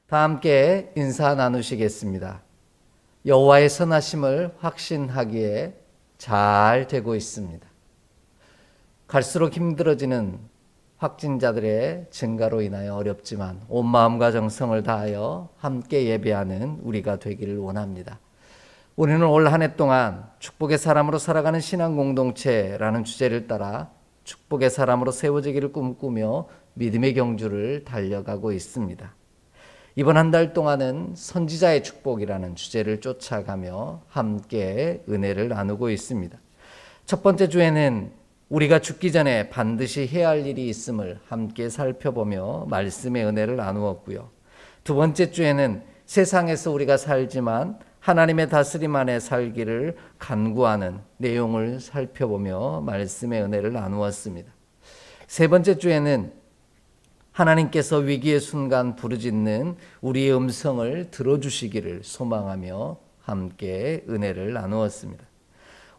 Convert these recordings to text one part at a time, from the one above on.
다 함께 인사 나누시겠습니다. 여호와의 선하심을 확신하기에 잘 되고 있습니다. 갈수록 힘들어지는 확진자들의 증가로 인하여 어렵지만 온 마음과 정성을 다하여 함께 예배하는 우리가 되기를 원합니다. 우리는 올 한 해 동안 축복의 사람으로 살아가는 신앙 공동체라는 주제를 따라 축복의 사람으로 세워지기를 꿈꾸며 믿음의 경주를 달려가고 있습니다. 이번 한 달 동안은 선지자의 축복이라는 주제를 쫓아가며 함께 은혜를 나누고 있습니다. 첫 번째 주에는 우리가 죽기 전에 반드시 해야 할 일이 있음을 함께 살펴보며 말씀의 은혜를 나누었고요. 두 번째 주에는 세상에서 우리가 살지만 하나님의 다스림 안에 살기를 간구하는 내용을 살펴보며 말씀의 은혜를 나누었습니다. 세 번째 주에는 하나님께서 위기의 순간 부르짖는 우리의 음성을 들어주시기를 소망하며 함께 은혜를 나누었습니다.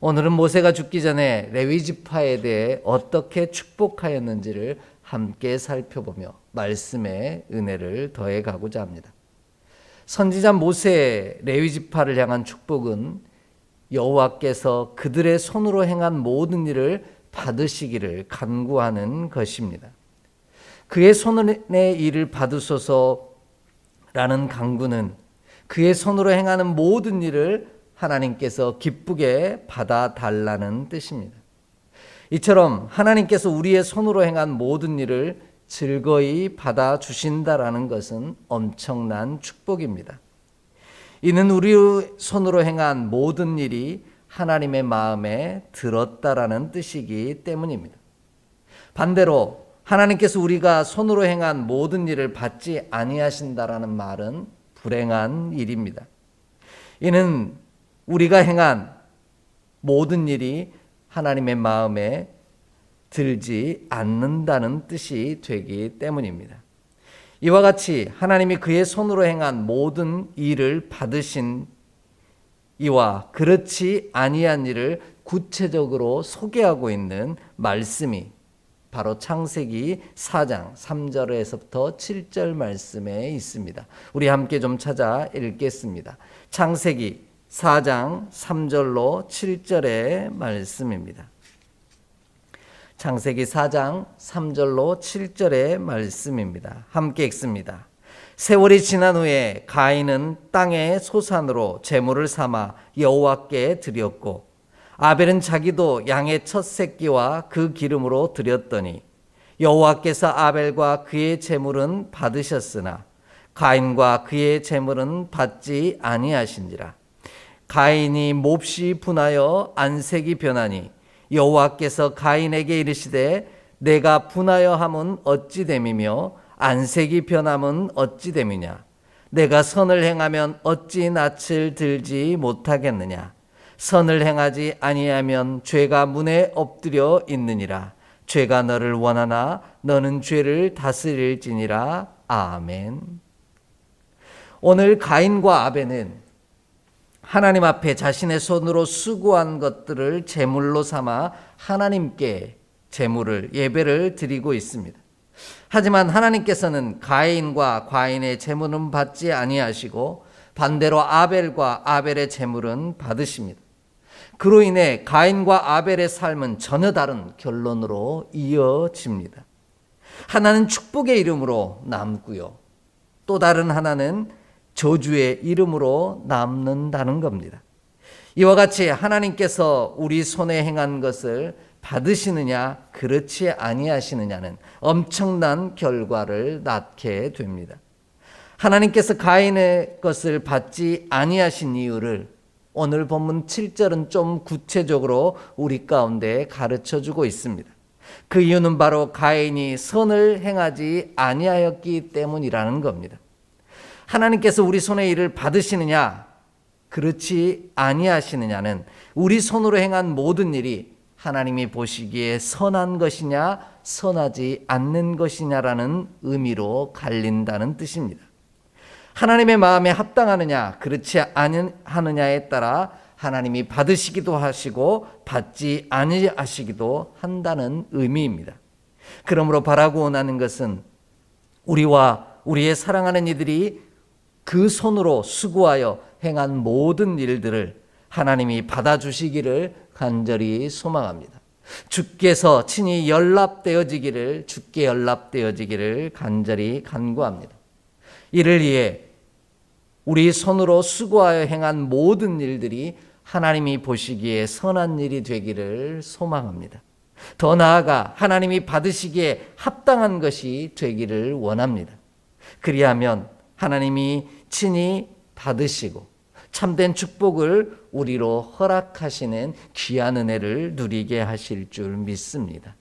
오늘은 모세가 죽기 전에 레위 지파에 대해 어떻게 축복하였는지를 함께 살펴보며 말씀의 은혜를 더해가고자 합니다. 선지자 모세의 레위 지파를 향한 축복은 여호와께서 그들의 손으로 행한 모든 일을 받으시기를 간구하는 것입니다. 그의 손의 일을 받으소서라는 간구는 그의 손으로 행하는 모든 일을 하나님께서 기쁘게 받아달라는 뜻입니다. 이처럼 하나님께서 우리의 손으로 행한 모든 일을 즐거이 받아주신다라는 것은 엄청난 축복입니다. 이는 우리 손으로 행한 모든 일이 하나님의 마음에 들었다라는 뜻이기 때문입니다. 반대로 하나님께서 우리가 손으로 행한 모든 일을 받지 아니하신다라는 말은 불행한 일입니다. 이는 우리가 행한 모든 일이 하나님의 마음에 들지 않는다는 뜻이 되기 때문입니다. 이와 같이 하나님이 그의 손으로 행한 모든 일을 받으신 이와 그렇지 아니한 일을 구체적으로 소개하고 있는 말씀이 바로 창세기 4장 3절에서부터 7절 말씀에 있습니다. 우리 함께 좀 찾아 읽겠습니다. 창세기 4장 3절로 7절의 말씀입니다. 창세기 4장 3절로 7절의 말씀입니다. 함께 읽습니다. 세월이 지난 후에 가인은 땅의 소산으로 제물을 삼아 여호와께 드렸고 아벨은 자기도 양의 첫 새끼와 그 기름으로 드렸더니 여호와께서 아벨과 그의 제물은 받으셨으나 가인과 그의 제물은 받지 아니하신지라. 가인이 몹시 분하여 안색이 변하니 여호와께서 가인에게 이르시되 내가 분하여 함은 어찌 됨이며 안색이 변함은 어찌 됨이냐. 내가 선을 행하면 어찌 낯을 들지 못하겠느냐. 선을 행하지 아니하면 죄가 문에 엎드려 있느니라. 죄가 너를 원하나 너는 죄를 다스릴지니라. 아멘. 오늘 가인과 아벨은 하나님 앞에 자신의 손으로 수고한 것들을 제물로 삼아 하나님께 제물을 예배를 드리고 있습니다. 하지만 하나님께서는 가인과 가인의 제물은 받지 아니하시고 반대로 아벨과 아벨의 제물은 받으십니다. 그로 인해 가인과 아벨의 삶은 전혀 다른 결론으로 이어집니다. 하나는 축복의 이름으로 남고요. 또 다른 하나는 저주의 이름으로 남는다는 겁니다. 이와 같이 하나님께서 우리 손에 행한 것을 받으시느냐 그렇지 아니하시느냐는 엄청난 결과를 낳게 됩니다. 하나님께서 가인의 것을 받지 아니하신 이유를 오늘 본문 7절은 좀 구체적으로 우리 가운데 가르쳐주고 있습니다. 그 이유는 바로 가인이 선을 행하지 아니하였기 때문이라는 겁니다. 하나님께서 우리 손의 일을 받으시느냐 그렇지 아니하시느냐는 우리 손으로 행한 모든 일이 하나님이 보시기에 선한 것이냐 선하지 않는 것이냐라는 의미로 갈린다는 뜻입니다. 하나님의 마음에 합당하느냐 그렇지 않느냐에 따라 하나님이 받으시기도 하시고 받지 아니하시기도 한다는 의미입니다. 그러므로 바라고 원하는 것은 우리와 우리의 사랑하는 이들이 그 손으로 수고하여 행한 모든 일들을 하나님이 받아주시기를 간절히 소망합니다. 주께서 친히 주께 연락되어지기를 간절히 간구합니다. 이를 위해 우리 손으로 수고하여 행한 모든 일들이 하나님이 보시기에 선한 일이 되기를 소망합니다. 더 나아가 하나님이 받으시기에 합당한 것이 되기를 원합니다. 그리하면 하나님이 친히 받으시고 참된 축복을 우리로 허락하시는 귀한 은혜를 누리게 하실 줄 믿습니다.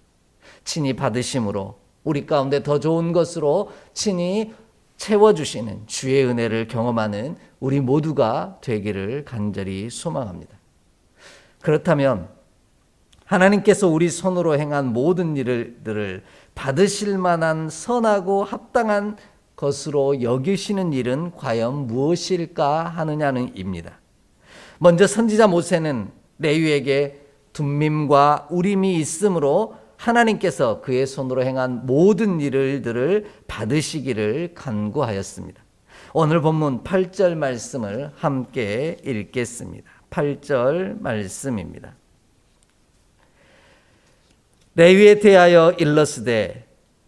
친히 받으심으로 우리 가운데 더 좋은 것으로 친히 채워주시는 주의 은혜를 경험하는 우리 모두가 되기를 간절히 소망합니다. 그렇다면 하나님께서 우리 손으로 행한 모든 일들을 받으실 만한 선하고 합당한 것으로 여기시는 일은 과연 무엇일까 하느냐는 입니다. 먼저 선지자 모세는 레위에게 둠밈과 우림이 있으므로 하나님께서 그의 손으로 행한 모든 일들을 받으시기를 간구하였습니다. 오늘 본문 8절 말씀을 함께 읽겠습니다. 8절 말씀입니다. 레위에 대하여 일러스되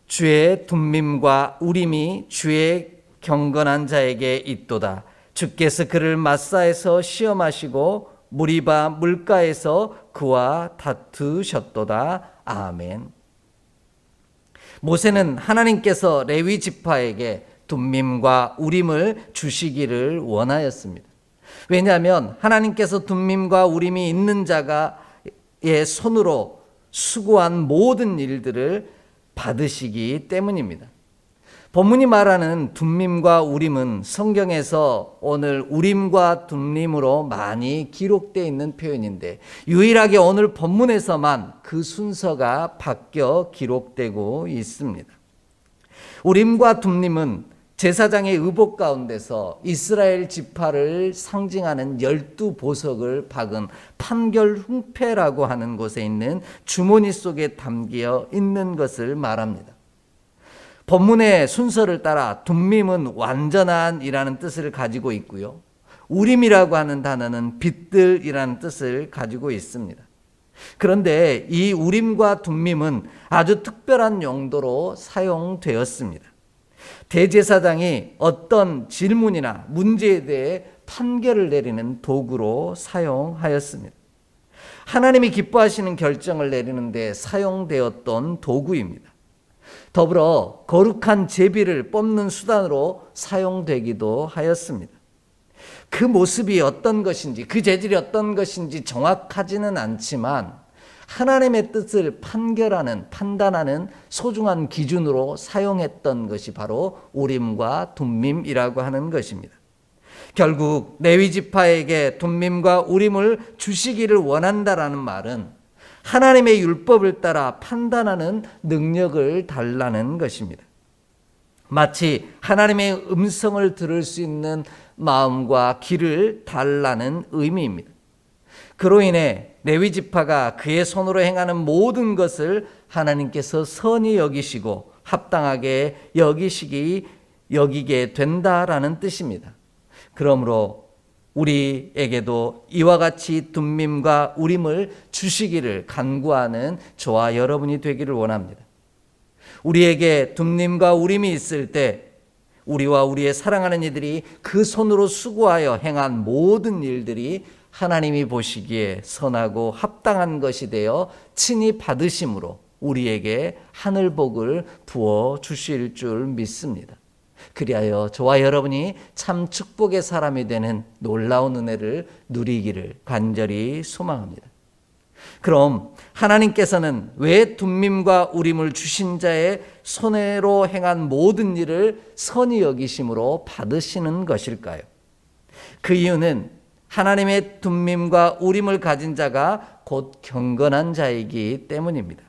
주의 둠밈과 우림이 주의 경건한 자에게 있도다. 주께서 그를 마사에서 시험하시고 무리바 물가에서 그와 다투셨도다. 아멘. 모세는 하나님께서 레위 지파에게 둠밈과 우림을 주시기를 원하였습니다. 왜냐하면 하나님께서 둠밈과 우림이 있는 자가의 손으로 수고한 모든 일들을 받으시기 때문입니다. 본문이 말하는 둠밈과 우림은 성경에서 오늘 우림과 둠림으로 많이 기록되어 있는 표현인데 유일하게 오늘 본문에서만 그 순서가 바뀌어 기록되고 있습니다. 우림과 둠림은 제사장의 의복 가운데서 이스라엘 지파를 상징하는 12보석을 박은 판결훈패라고 하는 곳에 있는 주머니 속에 담겨 있는 것을 말합니다. 본문의 순서를 따라 둠밈은 완전한이라는 뜻을 가지고 있고요. 우림이라고 하는 단어는 빛들이라는 뜻을 가지고 있습니다. 그런데 이 우림과 둠밈은 아주 특별한 용도로 사용되었습니다. 대제사장이 어떤 질문이나 문제에 대해 판결을 내리는 도구로 사용하였습니다. 하나님이 기뻐하시는 결정을 내리는 데 사용되었던 도구입니다. 더불어 거룩한 제비를 뽑는 수단으로 사용되기도 하였습니다. 그 모습이 어떤 것인지, 그 재질이 어떤 것인지 정확하지는 않지만 하나님의 뜻을 판단하는 소중한 기준으로 사용했던 것이 바로 우림과 둠밈이라고 하는 것입니다. 결국 레위 지파에게 둠밈과 우림을 주시기를 원한다라는 말은 하나님의 율법을 따라 판단하는 능력을 달라는 것입니다. 마치 하나님의 음성을 들을 수 있는 마음과 귀를 달라는 의미입니다. 그로 인해 레위 지파가 그의 손으로 행하는 모든 것을 하나님께서 선히 여기시고 합당하게 여기게 된다라는 뜻입니다. 그러므로 우리에게도 이와 같이 둠밈과 우림을 주시기를 간구하는 저와 여러분이 되기를 원합니다. 우리에게 둠밈과 우림이 있을 때 우리와 우리의 사랑하는 이들이 그 손으로 수고하여 행한 모든 일들이 하나님이 보시기에 선하고 합당한 것이 되어 친히 받으심으로 우리에게 하늘복을 부어 주실 줄 믿습니다. 그리하여 저와 여러분이 참 축복의 사람이 되는 놀라운 은혜를 누리기를 간절히 소망합니다. 그럼 하나님께서는 왜 둠밈과 우림을 주신 자의 손으로 행한 모든 일을 선히 여기심으로 받으시는 것일까요? 그 이유는 하나님의 둠밈과 우림을 가진 자가 곧 경건한 자이기 때문입니다.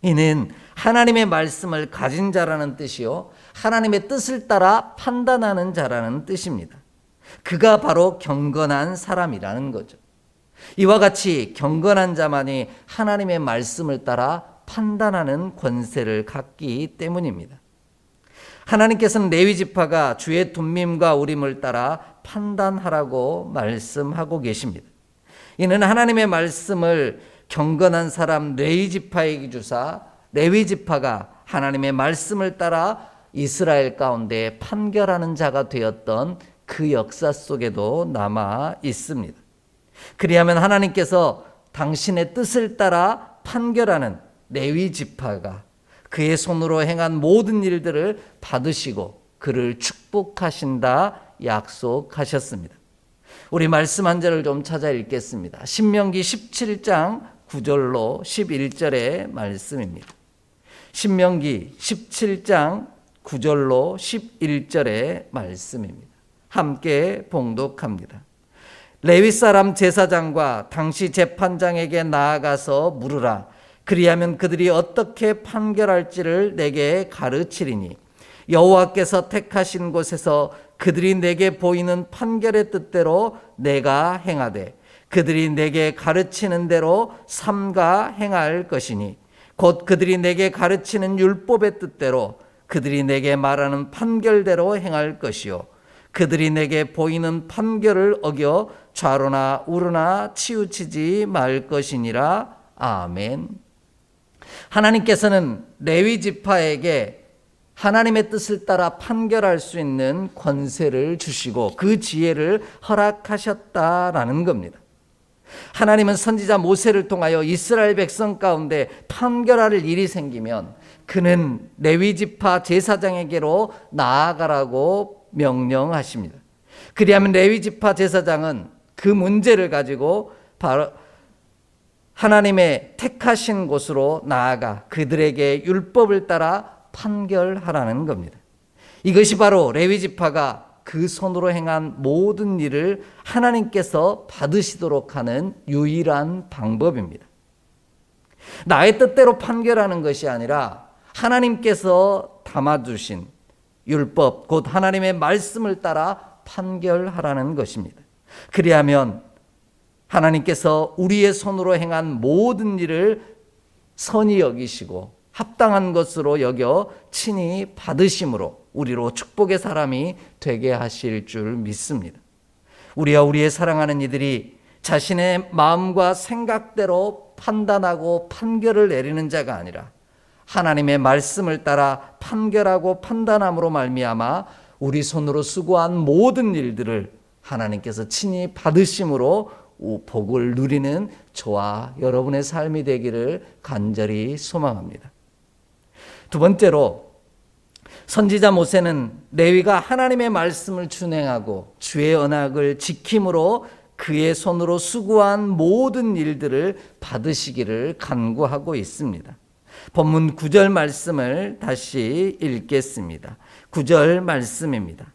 이는 하나님의 말씀을 가진 자라는 뜻이요 하나님의 뜻을 따라 판단하는 자라는 뜻입니다. 그가 바로 경건한 사람이라는 거죠. 이와 같이 경건한 자만이 하나님의 말씀을 따라 판단하는 권세를 갖기 때문입니다. 하나님께서는 레위 지파가 주의 둠밈과 우림을 따라 판단하라고 말씀하고 계십니다. 이는 하나님의 말씀을 경건한 사람 레위 지파에게 주사 레위 지파가 하나님의 말씀을 따라 이스라엘 가운데 판결하는 자가 되었던 그 역사 속에도 남아 있습니다. 그리하면 하나님께서 당신의 뜻을 따라 판결하는 레위 지파가 그의 손으로 행한 모든 일들을 받으시고 그를 축복하신다 약속하셨습니다. 우리 말씀 한 절을 좀 찾아 읽겠습니다. 신명기 17장 9절로 11절의 말씀입니다. 신명기 17장 9절로 11절의 말씀입니다. 함께 봉독합니다. 레위 사람 제사장과 당시 재판장에게 나아가서 물으라. 그리하면 그들이 어떻게 판결할지를 내게 가르치리니 여호와께서 택하신 곳에서 그들이 내게 보이는 판결의 뜻대로 내가 행하되 그들이 내게 가르치는 대로 삼가 행할 것이니 곧 그들이 내게 가르치는 율법의 뜻대로 그들이 내게 말하는 판결대로 행할 것이요 그들이 내게 보이는 판결을 어겨 좌로나 우로나 치우치지 말 것이니라. 아멘. 하나님께서는 레위 지파에게 하나님의 뜻을 따라 판결할 수 있는 권세를 주시고 그 지혜를 허락하셨다라는 겁니다. 하나님은 선지자 모세를 통하여 이스라엘 백성 가운데 판결할 일이 생기면 그는 레위 지파 제사장에게로 나아가라고 명령하십니다. 그리하면 레위 지파 제사장은 그 문제를 가지고 바로 하나님의 택하신 곳으로 나아가 그들에게 율법을 따라 판결하라는 겁니다. 이것이 바로 레위 지파가 그 손으로 행한 모든 일을 하나님께서 받으시도록 하는 유일한 방법입니다. 나의 뜻대로 판결하는 것이 아니라 하나님께서 담아두신 율법, 곧 하나님의 말씀을 따라 판결하라는 것입니다. 그리하면 하나님께서 우리의 손으로 행한 모든 일을 선히 여기시고 합당한 것으로 여겨 친히 받으심으로 우리로 축복의 사람이 되게 하실 줄 믿습니다. 우리와 우리의 사랑하는 이들이 자신의 마음과 생각대로 판단하고 판결을 내리는 자가 아니라 하나님의 말씀을 따라 판결하고 판단함으로 말미암아 우리 손으로 수고한 모든 일들을 하나님께서 친히 받으심으로 복을 누리는 저와 여러분의 삶이 되기를 간절히 소망합니다. 두 번째로 선지자 모세는 레위가 하나님의 말씀을 준행하고 주의 언약을 지킴으로 그의 손으로 수고한 모든 일들을 받으시기를 간구하고 있습니다. 본문 9절 말씀을 다시 읽겠습니다. 9절 말씀입니다.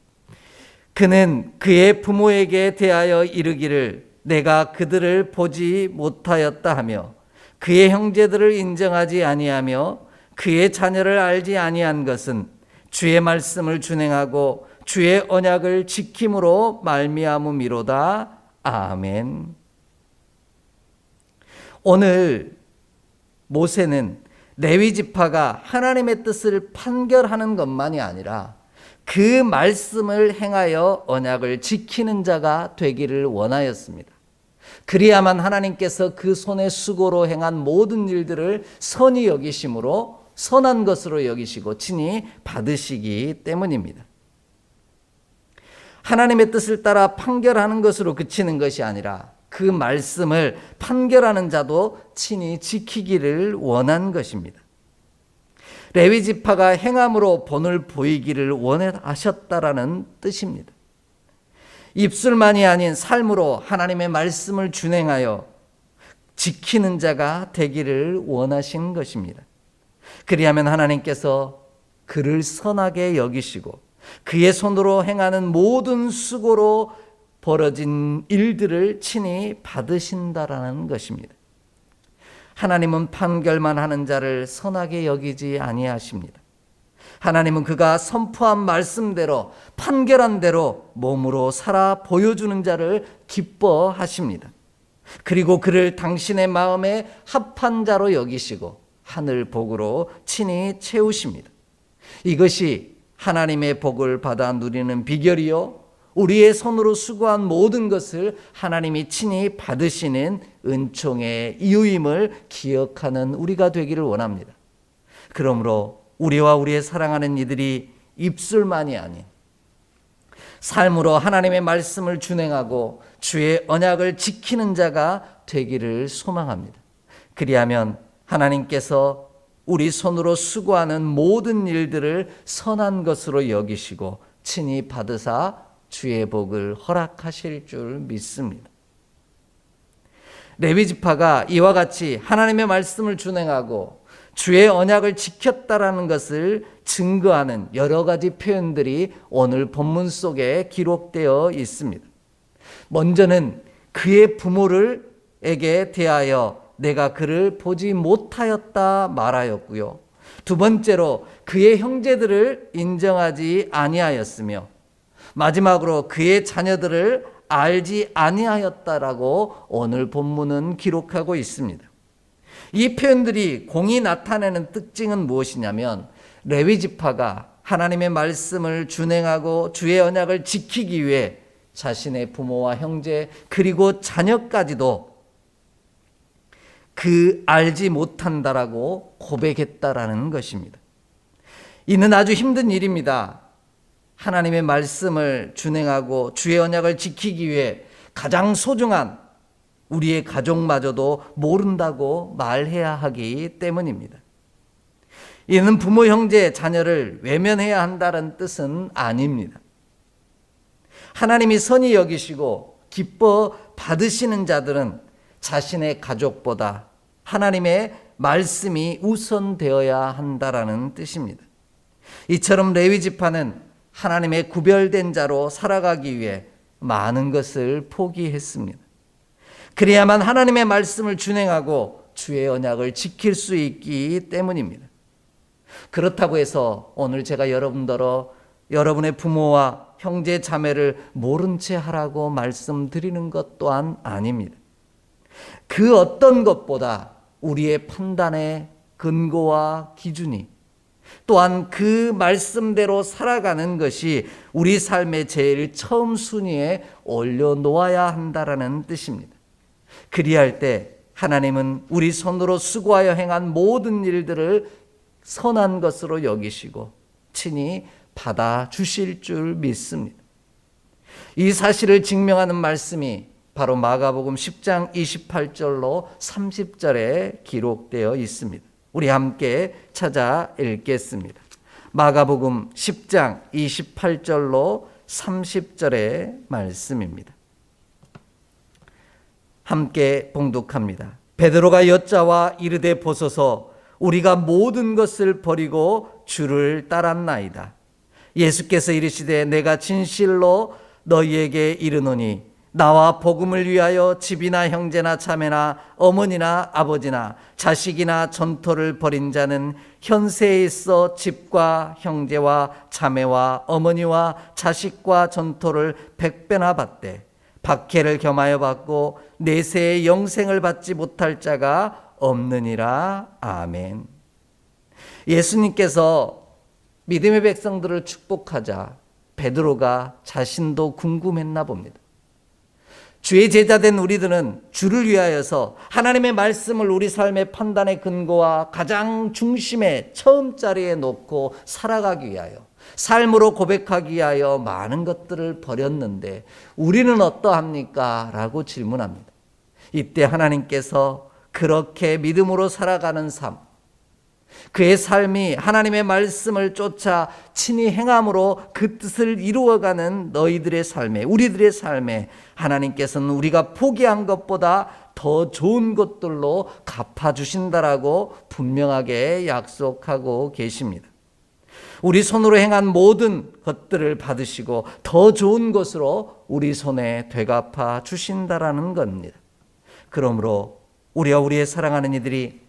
그는 그의 부모에게 대하여 이르기를 내가 그들을 보지 못하였다 하며 그의 형제들을 인정하지 아니하며 그의 자녀를 알지 아니한 것은 주의 말씀을 준행하고 주의 언약을 지킴으로 말미암음이로다. 아멘. 오늘 모세는 레위 지파가 하나님의 뜻을 판결하는 것만이 아니라 그 말씀을 행하여 언약을 지키는 자가 되기를 원하였습니다. 그리야만 하나님께서 그 손의 수고로 행한 모든 일들을 선히 여기심으로 선한 것으로 여기시고 친히 받으시기 때문입니다. 하나님의 뜻을 따라 판결하는 것으로 그치는 것이 아니라 그 말씀을 판결하는 자도 친히 지키기를 원한 것입니다. 레위 지파가 행함으로 본을 보이기를 원하셨다라는 뜻입니다. 입술만이 아닌 삶으로 하나님의 말씀을 준행하여 지키는 자가 되기를 원하신 것입니다. 그리하면 하나님께서 그를 선하게 여기시고 그의 손으로 행하는 모든 수고로 벌어진 일들을 친히 받으신다라는 것입니다. 하나님은 판결만 하는 자를 선하게 여기지 아니하십니다. 하나님은 그가 선포한 말씀대로 판결한 대로 몸으로 살아 보여주는 자를 기뻐하십니다. 그리고 그를 당신의 마음에 합한 자로 여기시고 하늘 복으로 친히 채우십니다. 이것이 하나님의 복을 받아 누리는 비결이요, 우리의 손으로 수고한 모든 것을 하나님이 친히 받으시는 은총의 이유임을 기억하는 우리가 되기를 원합니다. 그러므로 우리와 우리의 사랑하는 이들이 입술만이 아닌 삶으로 하나님의 말씀을 준행하고 주의 언약을 지키는 자가 되기를 소망합니다. 그리하면 하나님께서 우리 손으로 수고하는 모든 일들을 선한 것으로 여기시고 친히 받으사 주의 복을 허락하실 줄 믿습니다. 레위 지파가 이와 같이 하나님의 말씀을 준행하고 주의 언약을 지켰다라는 것을 증거하는 여러 가지 표현들이 오늘 본문 속에 기록되어 있습니다. 먼저는 그의 부모에게 대하여 내가 그를 보지 못하였다 말하였고요. 두 번째로 그의 형제들을 인정하지 아니하였으며, 마지막으로 그의 자녀들을 알지 아니하였다라고 오늘 본문은 기록하고 있습니다. 이 표현들이 공히 나타내는 특징은 무엇이냐면, 레위 지파가 하나님의 말씀을 준행하고 주의 언약을 지키기 위해 자신의 부모와 형제 그리고 자녀까지도 그 알지 못한다라고 고백했다라는 것입니다. 이는 아주 힘든 일입니다. 하나님의 말씀을 준행하고 주의 언약을 지키기 위해 가장 소중한 우리의 가족마저도 모른다고 말해야 하기 때문입니다. 이는 부모, 형제, 자녀를 외면해야 한다는 뜻은 아닙니다. 하나님이 선히 여기시고 기뻐 받으시는 자들은 자신의 가족보다 하나님의 말씀이 우선되어야 한다라는 뜻입니다. 이처럼 레위 지파는 하나님의 구별된 자로 살아가기 위해 많은 것을 포기했습니다. 그래야만 하나님의 말씀을 준행하고 주의 언약을 지킬 수 있기 때문입니다. 그렇다고 해서 오늘 제가 여러분의 부모와 형제 자매를 모른 채 하라고 말씀드리는 것 또한 아닙니다. 그 어떤 것보다 우리의 판단의 근거와 기준이, 또한 그 말씀대로 살아가는 것이 우리 삶의 제일 처음 순위에 올려놓아야 한다라는 뜻입니다. 그리할 때 하나님은 우리 손으로 수고하여 행한 모든 일들을 선한 것으로 여기시고 친히 받아주실 줄 믿습니다. 이 사실을 증명하는 말씀이 바로 마가복음 10장 28절로 30절에 기록되어 있습니다. 우리 함께 찾아 읽겠습니다. 마가복음 10장 28절로 30절의 말씀입니다. 함께 봉독합니다. 베드로가 여짜와 이르되 보소서, 우리가 모든 것을 버리고 주를 따랐나이다. 예수께서 이르시되 내가 진실로 너희에게 이르노니 나와 복음을 위하여 집이나 형제나 자매나 어머니나 아버지나 자식이나 전토를 벌인 자는 현세에 있어 집과 형제와 자매와 어머니와 자식과 전토를 100배나 받되 박해를 겸하여 받고 내세의 영생을 받지 못할 자가 없느니라. 아멘. 예수님께서 믿음의 백성들을 축복하자 베드로가 자신도 궁금했나 봅니다. 주의 제자된 우리들은 주를 위하여서 하나님의 말씀을 우리 삶의 판단의 근거와 가장 중심의 처음 자리에 놓고 살아가기 위하여, 삶으로 고백하기 위하여 많은 것들을 버렸는데 우리는 어떠합니까? 라고 질문합니다. 이때 하나님께서 그렇게 믿음으로 살아가는 삶, 그의 삶이 하나님의 말씀을 쫓아 친히 행함으로 그 뜻을 이루어가는 너희들의 삶에, 우리들의 삶에 하나님께서는 우리가 포기한 것보다 더 좋은 것들로 갚아주신다라고 분명하게 약속하고 계십니다. 우리 손으로 행한 모든 것들을 받으시고 더 좋은 것으로 우리 손에 되갚아 주신다라는 겁니다. 그러므로 우리와 우리의 사랑하는 이들이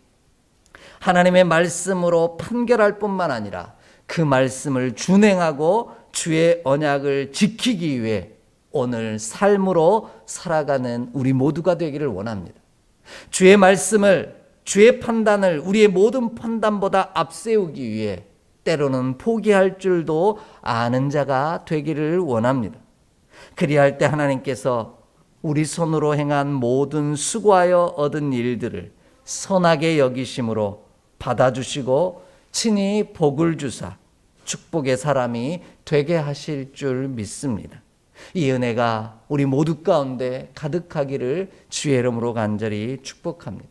하나님의 말씀으로 판결할 뿐만 아니라 그 말씀을 준행하고 주의 언약을 지키기 위해 오늘 삶으로 살아가는 우리 모두가 되기를 원합니다. 주의 말씀을, 주의 판단을 우리의 모든 판단보다 앞세우기 위해 때로는 포기할 줄도 아는 자가 되기를 원합니다. 그리할 때 하나님께서 우리 손으로 행한 모든 수고하여 얻은 일들을 선하게 여기심으로 받아주시고 친히 복을 주사 축복의 사람이 되게 하실 줄 믿습니다. 이 은혜가 우리 모두 가운데 가득하기를 주의 이름으로 간절히 축복합니다.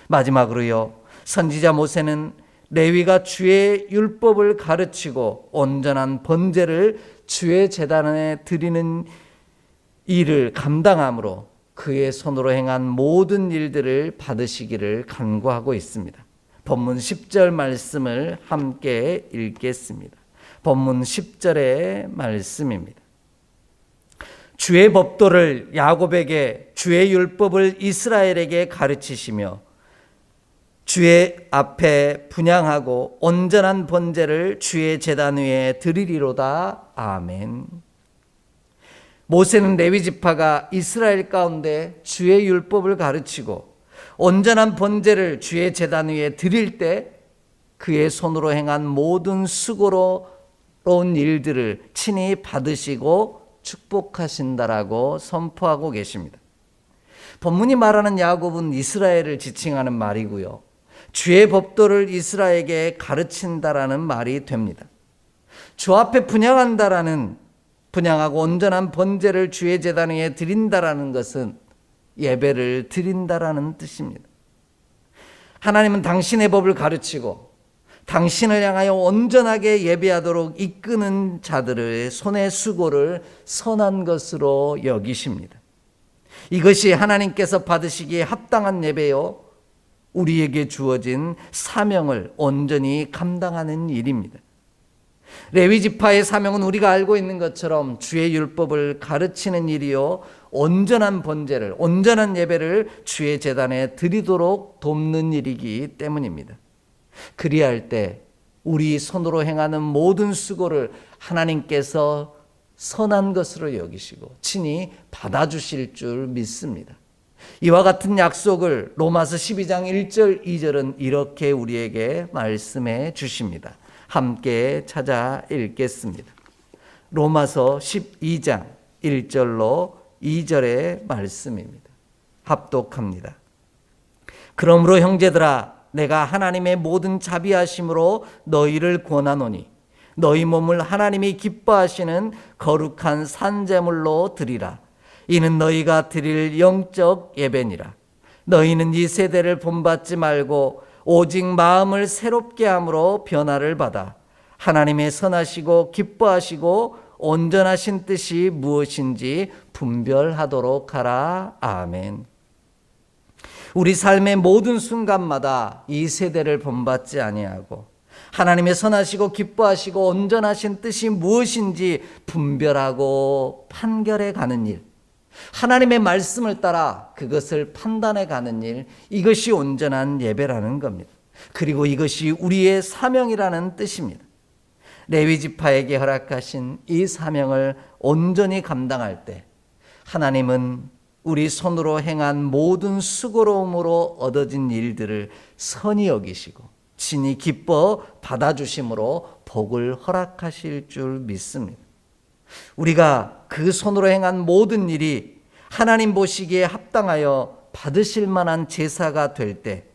마지막으로요, 선지자 모세는 레위가 주의 율법을 가르치고 온전한 번제를 주의 제단에 드리는 일을 감당함으로 그의 손으로 행한 모든 일들을 받으시기를 간구하고 있습니다. 본문 10절 말씀을 함께 읽겠습니다. 본문 10절의 말씀입니다. 주의 법도를 야곱에게, 주의 율법을 이스라엘에게 가르치시며 주의 앞에 분향하고 온전한 번제를 주의 제단 위에 드리리로다. 아멘. 모세는 레위 지파가 이스라엘 가운데 주의 율법을 가르치고 온전한 번제를 주의 제단 위에 드릴 때 그의 손으로 행한 모든 수고로운 일들을 친히 받으시고 축복하신다라고 선포하고 계십니다. 본문이 말하는 야곱은 이스라엘을 지칭하는 말이고요, 주의 법도를 이스라엘에게 가르친다라는 말이 됩니다. 주 앞에 분향하고 온전한 번제를 주의 제단 위에 드린다라는 것은 예배를 드린다라는 뜻입니다. 하나님은 당신의 법을 가르치고 당신을 향하여 온전하게 예배하도록 이끄는 자들의 손의 수고를 선한 것으로 여기십니다. 이것이 하나님께서 받으시기에 합당한 예배요, 우리에게 주어진 사명을 온전히 감당하는 일입니다. 레위 지파의 사명은 우리가 알고 있는 것처럼 주의 율법을 가르치는 일이요, 온전한 번제를, 온전한 예배를 주의 제단에 드리도록 돕는 일이기 때문입니다. 그리할 때 우리 손으로 행하는 모든 수고를 하나님께서 선한 것으로 여기시고 친히 받아주실 줄 믿습니다. 이와 같은 약속을 로마서 12장 1절 2절은 이렇게 우리에게 말씀해 주십니다. 함께 찾아 읽겠습니다. 로마서 12장 1절로 2절의 말씀입니다. 합독합니다. 그러므로 형제들아, 내가 하나님의 모든 자비하심으로 너희를 권하노니 너희 몸을 하나님이 기뻐하시는 거룩한 산제물로 드리라. 이는 너희가 드릴 영적 예배니라. 너희는 이 세대를 본받지 말고 오직 마음을 새롭게 함으로 변화를 받아 하나님의 선하시고 기뻐하시고 온전하신 뜻이 무엇인지 분별하도록 하라. 아멘. 우리 삶의 모든 순간마다 이 세대를 본받지 아니하고 하나님의 선하시고 기뻐하시고 온전하신 뜻이 무엇인지 분별하고 판결해 가는 일, 하나님의 말씀을 따라 그것을 판단해 가는 일, 이것이 온전한 예배라는 겁니다. 그리고 이것이 우리의 사명이라는 뜻입니다. 레위 지파에게 허락하신 이 사명을 온전히 감당할 때 하나님은 우리 손으로 행한 모든 수고로움으로 얻어진 일들을 선히 여기시고 친히 기뻐 받아주심으로 복을 허락하실 줄 믿습니다. 우리가 그 손으로 행한 모든 일이 하나님 보시기에 합당하여 받으실 만한 제사가 될 때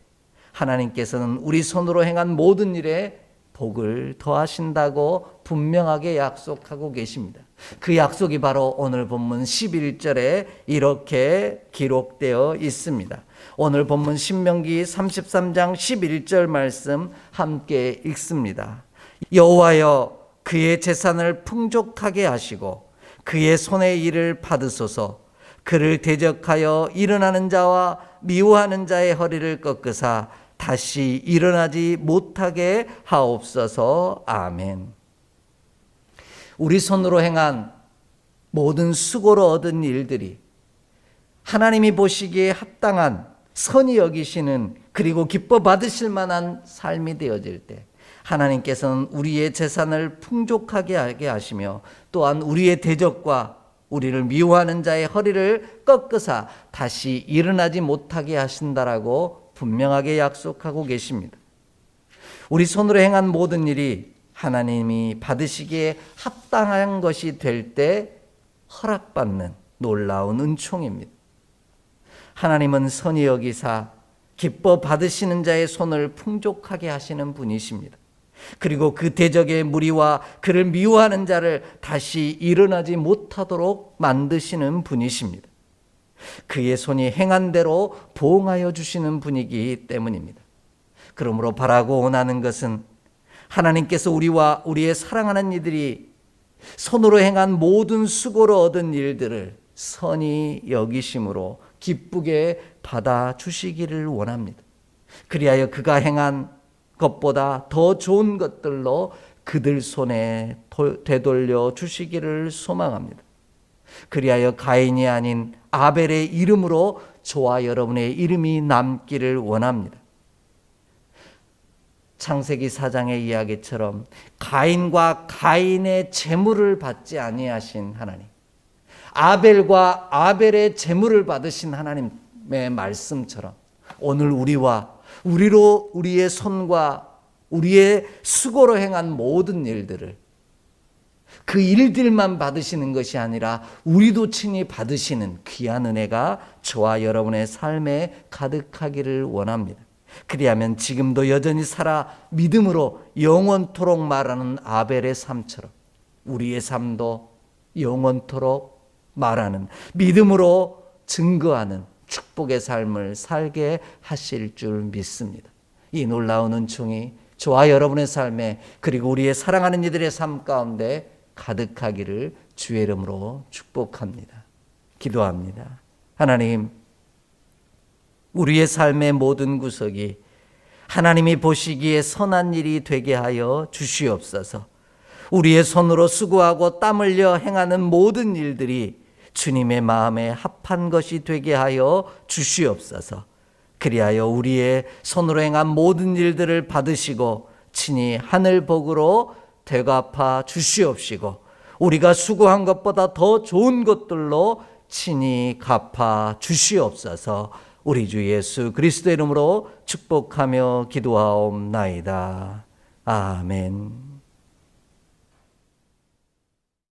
하나님께서는 우리 손으로 행한 모든 일에 복을 더하신다고 분명하게 약속하고 계십니다. 그 약속이 바로 오늘 본문 11절에 이렇게 기록되어 있습니다. 오늘 본문 신명기 33장 11절 말씀 함께 읽습니다. 여호와여, 그의 재산을 풍족하게 하시고 그의 손의 일을 받으소서. 그를 대적하여 일어나는 자와 미워하는 자의 허리를 꺾으사 다시 일어나지 못하게 하옵소서. 아멘. 우리 손으로 행한 모든 수고로 얻은 일들이 하나님이 보시기에 합당한 선히 여기시는, 그리고 기뻐 받으실 만한 삶이 되어질 때 하나님께서는 우리의 재산을 풍족하게 하게 하시며 또한 우리의 대적과 우리를 미워하는 자의 허리를 꺾으사 다시 일어나지 못하게 하신다라고 분명하게 약속하고 계십니다. 우리 손으로 행한 모든 일이 하나님이 받으시기에 합당한 것이 될 때 허락받는 놀라운 은총입니다. 하나님은 선히 여기사 기뻐 받으시는 자의 손을 풍족하게 하시는 분이십니다. 그리고 그 대적의 무리와 그를 미워하는 자를 다시 일어나지 못하도록 만드시는 분이십니다. 그의 손이 행한 대로 보응하여 주시는 분이기 때문입니다. 그러므로 바라고 원하는 것은 하나님께서 우리와 우리의 사랑하는 이들이 손으로 행한 모든 수고로 얻은 일들을 선히 여기심으로 기쁘게 받아주시기를 원합니다. 그리하여 그가 행한 것보다 더 좋은 것들로 그들 손에 되돌려 주시기를 소망합니다. 그리하여 가인이 아닌 아벨의 이름으로 저와 여러분의 이름이 남기를 원합니다. 창세기 4장의 이야기처럼 가인과 가인의 제물을 받지 아니하신 하나님, 아벨과 아벨의 제물을 받으신 하나님의 말씀처럼 오늘 우리로 우리의 손과 우리의 수고로 행한 모든 일들을 그 일들만 받으시는 것이 아니라 우리도 친히 받으시는 귀한 은혜가 저와 여러분의 삶에 가득하기를 원합니다. 그리하면 지금도 여전히 살아 믿음으로 영원토록 말하는 아벨의 삶처럼 우리의 삶도 영원토록 말하는 믿음으로 증거하는 축복의 삶을 살게 하실 줄 믿습니다. 이 놀라운 은총이 저와 여러분의 삶에 그리고 우리의 사랑하는 이들의 삶 가운데 가득하기를 주의 이름으로 축복합니다. 기도합니다. 하나님, 우리의 삶의 모든 구석이 하나님이 보시기에 선한 일이 되게 하여 주시옵소서. 우리의 손으로 수고하고 땀 흘려 행하는 모든 일들이 주님의 마음에 합한 것이 되게 하여 주시옵소서. 그리하여 우리의 손으로 행한 모든 일들을 받으시고 친히 하늘 복으로 되갚아 주시옵시고 우리가 수고한 것보다 더 좋은 것들로 친히 갚아 주시옵소서. 우리 주 예수 그리스도의 이름으로 축복하며 기도하옵나이다. 아멘.